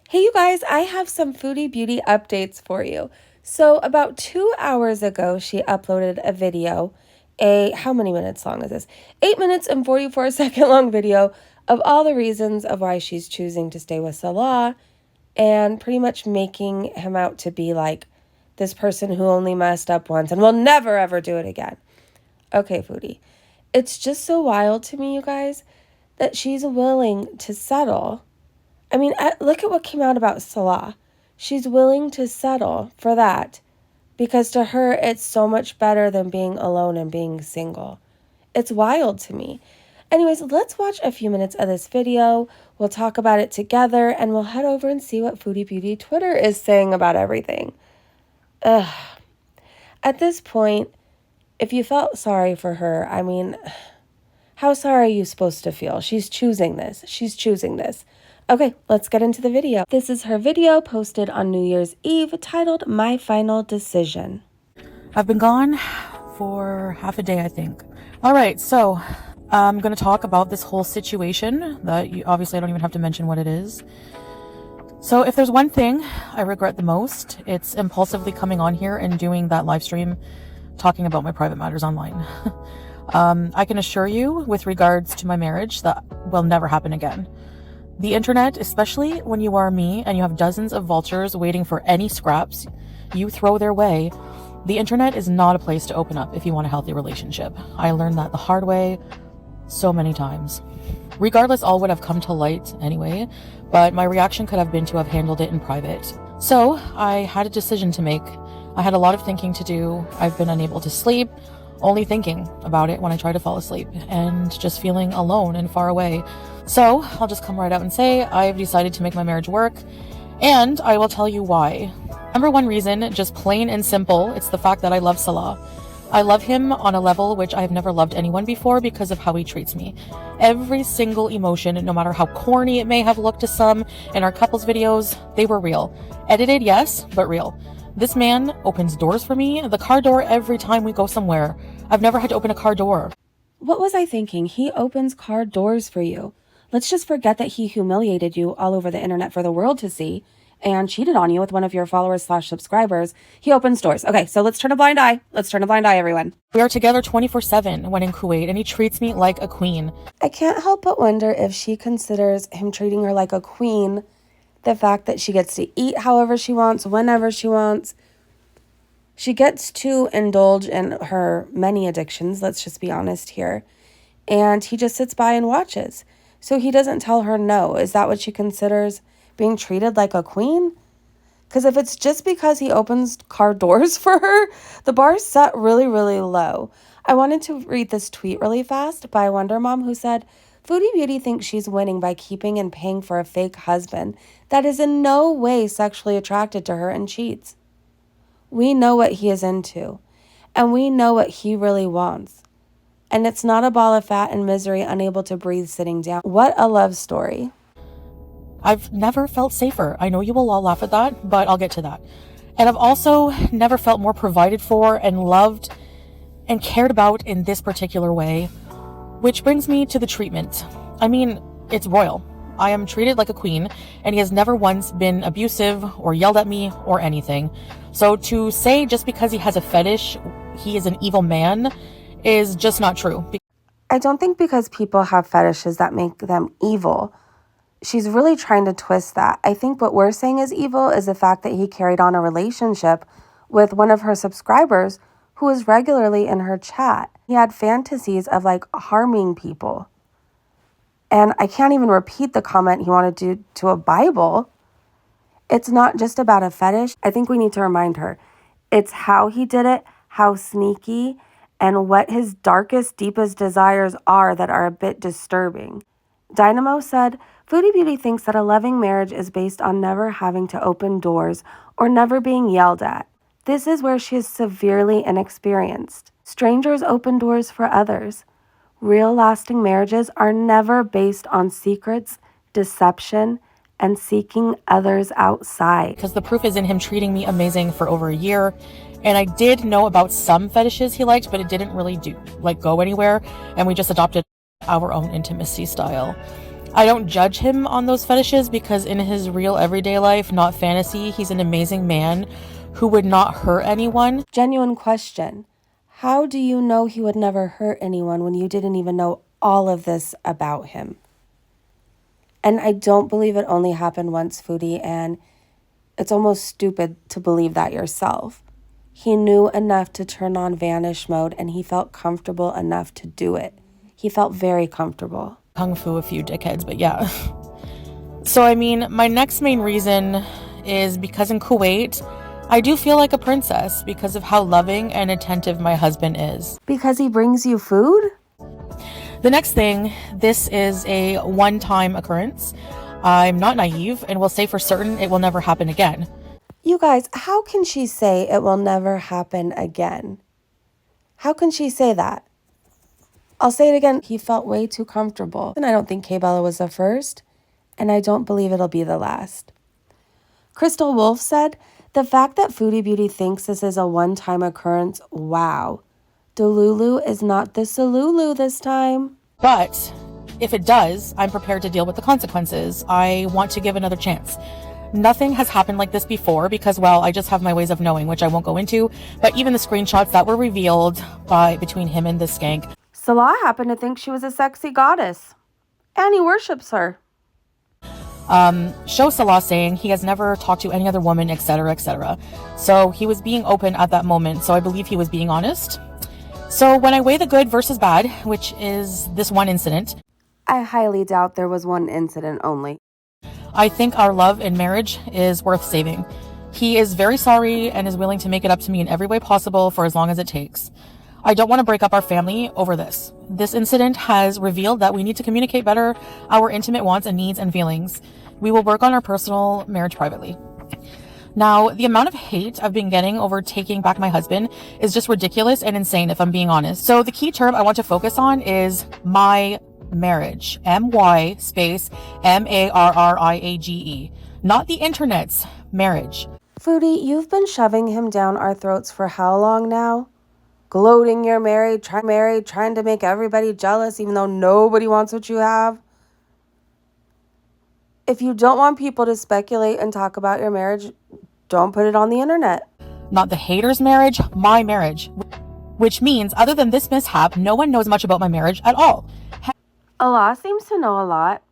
Hey, you guys, I have some Foodie Beauty updates for you. So, about 2 hours ago, she uploaded a video. How many minutes long is this? 8 minutes and 44-second long video of all the reasons of why she's choosing to stay with Salah and pretty much making him out to be like this person who only messed up once and will never ever do it again. Okay, Foodie. It's just so wild to me, you guys, that she's willing to settle. I mean, look at what came out about Salah. She's willing to settle for that because to her, it's so much better than being alone and being single. It's wild to me. Anyways, let's watch a few minutes of this video. We'll talk about it together and we'll head over and see what Foodie Beauty Twitter is saying about everything. Ugh. At this point, if you felt sorry for her, I mean, how sorry are you supposed to feel? She's choosing this. She's choosing this. Okay, let's get into the video. This is her video posted on New Year's Eve titled My Final Decision. I've been gone for half a day, I think. All right, so I'm going to talk about this whole situation that obviously I don't even have to mention what it is. So if there's one thing I regret the most, it's impulsively coming on here and doing that live stream talking about my private matters online. I can assure you with regards to my marriage that will never happen again. The internet, especially when you are me and you have dozens of vultures waiting for any scraps you throw their way, the internet is not a place to open up if you want a healthy relationship. I learned that the hard way so many times. Regardless, all would have come to light anyway, but my reaction could have been to have handled it in private. So I had a decision to make. I had a lot of thinking to do. I've been unable to sleep, only thinking about it when I try to fall asleep, and just feeling alone and far away. So I'll just come right out and say I've decided to make my marriage work, and I will tell you why. Number one reason, just plain and simple, it's the fact that I love Salah. I love him on a level which I have never loved anyone before because of how he treats me. Every single emotion, no matter how corny it may have looked to some in our couples videos, they were real. Edited, yes, but real. This man opens doors for me, the car door every time we go somewhere. I've never had to open a car door. What was I thinking? He opens car doors for you. Let's just forget that he humiliated you all over the internet for the world to see and cheated on you with one of your followers/subscribers. He opens doors. Okay, so let's turn a blind eye. Let's turn a blind eye, everyone. We are together 24/7 when in Kuwait, and he treats me like a queen. I can't help but wonder if she considers him treating her like a queen the fact that she gets to eat however she wants, whenever she wants. She gets to indulge in her many addictions, let's just be honest here. And he just sits by and watches. So he doesn't tell her no. Is that what she considers being treated like a queen? Because if it's just because he opens car doors for her, the bar's set really, really low. I wanted to read this tweet really fast by Wonder Mom who said, Foodie Beauty thinks she's winning by keeping and paying for a fake husband that is in no way sexually attracted to her and cheats. We know what he is into, and we know what he really wants. And it's not a ball of fat and misery, unable to breathe sitting down. What a love story. I've never felt safer. I know you will all laugh at that, but I'll get to that. And I've also never felt more provided for and loved and cared about in this particular way, which brings me to the treatment. I mean, it's royal. I am treated like a queen, and he has never once been abusive or yelled at me or anything. So to say just because he has a fetish, he is an evil man, is just not true. I don't think because people have fetishes that make them evil. She's really trying to twist that. I think what we're saying is evil is the fact that he carried on a relationship with one of her subscribers who was regularly in her chat. He had fantasies of like harming people. And I can't even repeat the comment he wanted to do to a Bible. It's not just about a fetish. I think we need to remind her. It's how he did it, how sneaky, and what his darkest, deepest desires are that are a bit disturbing. Dynamo said, Foodie Beauty thinks that a loving marriage is based on never having to open doors or never being yelled at. This is where she is severely inexperienced. Strangers open doors for others. Real lasting marriages are never based on secrets, deception, and seeking others outside. Because the proof is in him treating me amazing for over a year. And I did know about some fetishes he liked, but it didn't really go anywhere. And we just adopted our own intimacy style. I don't judge him on those fetishes because in his real everyday life, not fantasy, he's an amazing man who would not hurt anyone. Genuine question. How do you know he would never hurt anyone when you didn't even know all of this about him? And I don't believe it only happened once, Foodie, and it's almost stupid to believe that yourself. He knew enough to turn on vanish mode, and he felt comfortable enough to do it. He felt very comfortable. Kung fu a few dickheads, but yeah. So, I mean, my next main reason is because in Kuwait, I do feel like a princess because of how loving and attentive my husband is. Because he brings you food? The next thing, this is a one-time occurrence. I'm not naive and will say for certain it will never happen again. You guys, how can she say it will never happen again? How can she say that? I'll say it again. He felt way too comfortable. And I don't think K-Bella was the first. And I don't believe it'll be the last. Crystal Wolf said, the fact that Foodie Beauty thinks this is a one-time occurrence, wow. Delulu is not the Salulu this time. But if it does, I'm prepared to deal with the consequences. I want to give another chance. Nothing has happened like this before because, well, I just have my ways of knowing, which I won't go into. But even the screenshots that were revealed between him and this skank. Salah happened to think she was a sexy goddess. And he worships her. Show Salah saying he has never talked to any other woman, etc., etc. So he was being open at that moment, so I believe he was being honest. So when I weigh the good versus bad, which is this one incident, I highly doubt there was one incident only. I think our love and marriage is worth saving. He is very sorry and is willing to make it up to me in every way possible for as long as it takes. I don't want to break up our family over this. This incident has revealed that we need to communicate better our intimate wants and needs and feelings. We will work on our personal marriage privately. Now, the amount of hate I've been getting over taking back my husband is just ridiculous and insane, if I'm being honest. So the key term I want to focus on is my marriage. M-Y space M-A-R-R-I-A-G-E. Not the internet's marriage. Foodie, you've been shoving him down our throats for how long now? Gloating you're married, trying to make everybody jealous even though nobody wants what you have. If you don't want people to speculate and talk about your marriage, don't put it on the internet. Not the hater's marriage, my marriage. Which means, other than this mishap, no one knows much about my marriage at all. Allah seems to know a lot.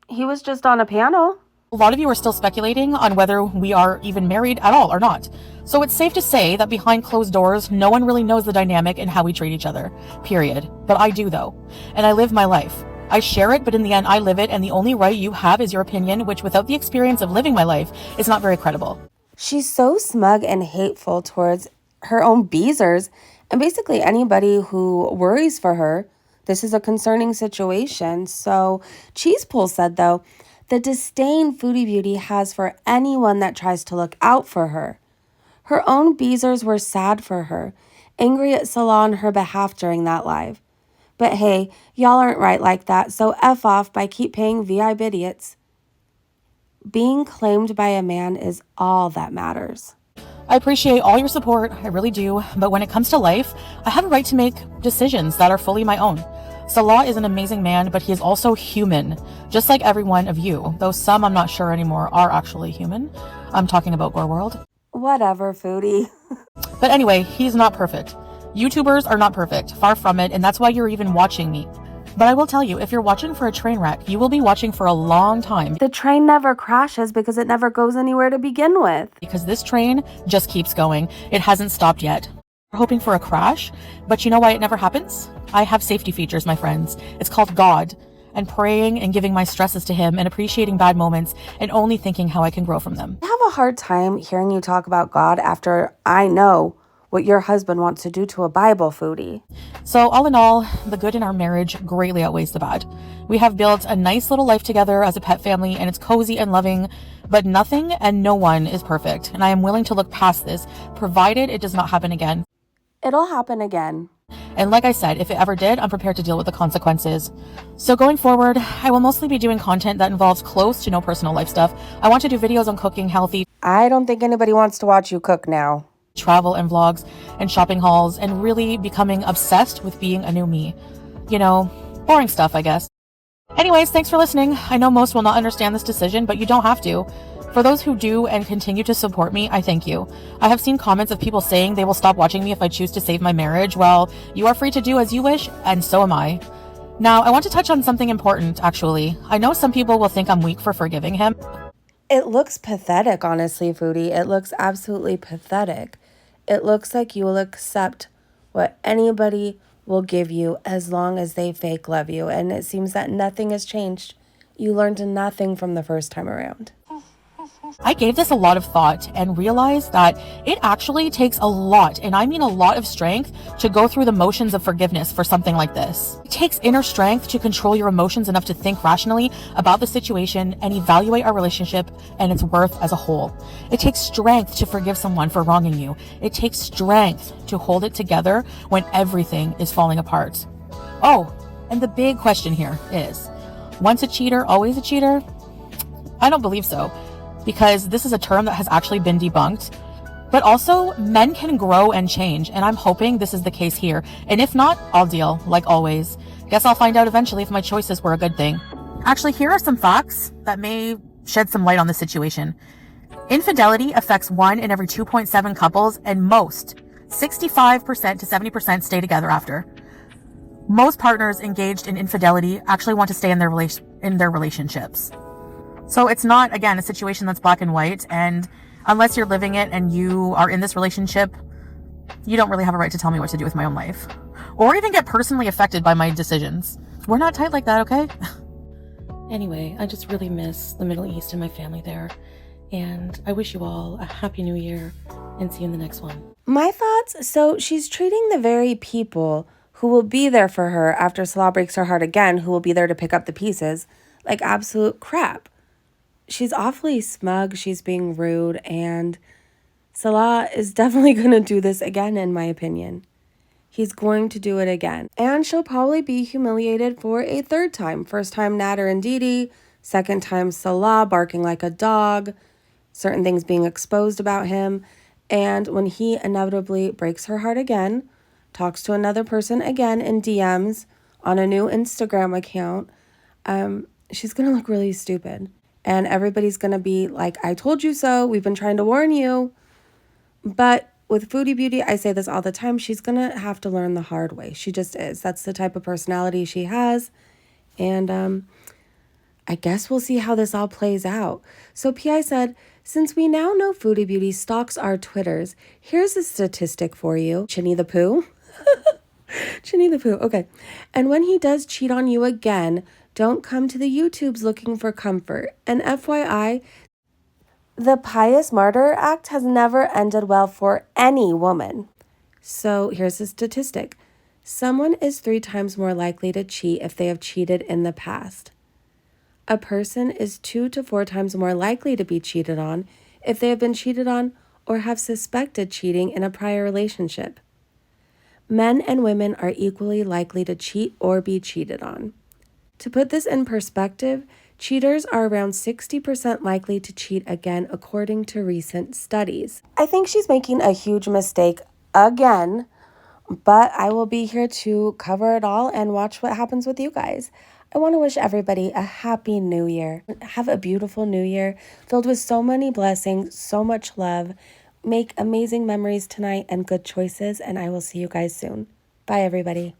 He was just on a panel. A lot of you are still speculating on whether we are even married at all or not. So it's safe to say that behind closed doors, no one really knows the dynamic and how we treat each other. Period. But I do, though. And I live my life. I share it, but in the end, I live it, and the only right you have is your opinion, which without the experience of living my life is not very credible. She's so smug and hateful towards her own beezers and basically anybody who worries for her. This is a concerning situation. So Cheesepool said, though, the disdain Foodie Beauty has for anyone that tries to look out for her. Her own beezers were sad for her, angry at Salah on her behalf during that live. But hey, y'all aren't right like that, so F off by keep paying VIP idiots. Being claimed by a man is all that matters. I appreciate all your support, I really do, but when it comes to life, I have a right to make decisions that are fully my own. Salah is an amazing man, but he is also human, just like every one of you, though some, I'm not sure anymore, are actually human. I'm talking about Gore World. Whatever, Foodie. But anyway, he's not perfect. YouTubers are not perfect, far from it, and that's why you're even watching me. But I will tell you, if you're watching for a train wreck, you will be watching for a long time. The train never crashes because it never goes anywhere to begin with. Because this train just keeps going. It hasn't stopped yet. We're hoping for a crash, but you know why it never happens? I have safety features, my friends. It's called God. And praying and giving my stresses to him and appreciating bad moments and only thinking how I can grow from them. I have a hard time hearing you talk about God after I know what your husband wants to do to a Bible, Foodie. So all in all, the good in our marriage greatly outweighs the bad. We have built a nice little life together as a pet family, and it's cozy and loving, but nothing and no one is perfect, and I am willing to look past this, provided it does not happen again. It'll happen again. And like I said, if it ever did, I'm prepared to deal with the consequences. So going forward, I will mostly be doing content that involves close to no personal life stuff. I want to do videos on cooking healthy. I don't think anybody wants to watch you cook now. Travel and vlogs and shopping hauls and really becoming obsessed with being a new me. You know, boring stuff, I guess. Anyways, thanks for listening. I know most will not understand this decision, but you don't have to. For those who do and continue to support me, I thank you. I have seen comments of people saying they will stop watching me if I choose to save my marriage. Well, you are free to do as you wish, and so am I. Now, I want to touch on something important, actually. I know some people will think I'm weak for forgiving him. It looks pathetic, honestly, Foodie. It looks absolutely pathetic. It looks like you will accept what anybody will give you as long as they fake love you. And it seems that nothing has changed. You learned nothing from the first time around. I gave this a lot of thought and realized that it actually takes a lot, and I mean a lot of strength, to go through the motions of forgiveness for something like this. It takes inner strength to control your emotions enough to think rationally about the situation and evaluate our relationship and its worth as a whole. It takes strength to forgive someone for wronging you. It takes strength to hold it together when everything is falling apart. Oh, and the big question here is, once a cheater, always a cheater? I don't believe so, because this is a term that has actually been debunked. But also, men can grow and change, and I'm hoping this is the case here. And if not, I'll deal, like always. Guess I'll find out eventually if my choices were a good thing. Actually, here are some facts that may shed some light on the situation. Infidelity affects 1 in every 2.7 couples, and most, 65% to 70%, stay together after. Most partners engaged in infidelity actually want to stay in their relationships. So it's not, again, a situation that's black and white, and unless you're living it and you are in this relationship, you don't really have a right to tell me what to do with my own life, or even get personally affected by my decisions. We're not tight like that, okay? Anyway, I just really miss the Middle East and my family there, and I wish you all a happy new year, and see you in the next one. My thoughts? So she's treating the very people who will be there for her after Salah breaks her heart again, who will be there to pick up the pieces, like absolute crap. She's awfully smug, she's being rude, and Salah is definitely going to do this again, in my opinion. He's going to do it again. And she'll probably be humiliated for a third time. First time Nader and Didi, second time Salah barking like a dog, certain things being exposed about him, and when he inevitably breaks her heart again, talks to another person again in DMs on a new Instagram account, she's going to look really stupid. And everybody's going to be like, I told you so. We've been trying to warn you. But with Foodie Beauty, I say this all the time. She's going to have to learn the hard way. She just is. That's the type of personality she has. And I guess we'll see how this all plays out. So P.I. said, since we now know Foodie Beauty stalks our Twitters, here's a statistic for you. Chinny the Pooh. Chinny the Pooh. Okay. And when he does cheat on you again, don't come to the YouTubes looking for comfort. And FYI, the Pious Martyr Act has never ended well for any woman. So here's a statistic. Someone is 3 times more likely to cheat if they have cheated in the past. A person is 2 to 4 times more likely to be cheated on if they have been cheated on or have suspected cheating in a prior relationship. Men and women are equally likely to cheat or be cheated on. To put this in perspective, cheaters are around 60% likely to cheat again, according to recent studies. I think she's making a huge mistake again, but I will be here to cover it all and watch what happens with you guys. I want to wish everybody a happy new year. Have a beautiful new year filled with so many blessings, so much love. Make amazing memories tonight and good choices, and I will see you guys soon. Bye, everybody.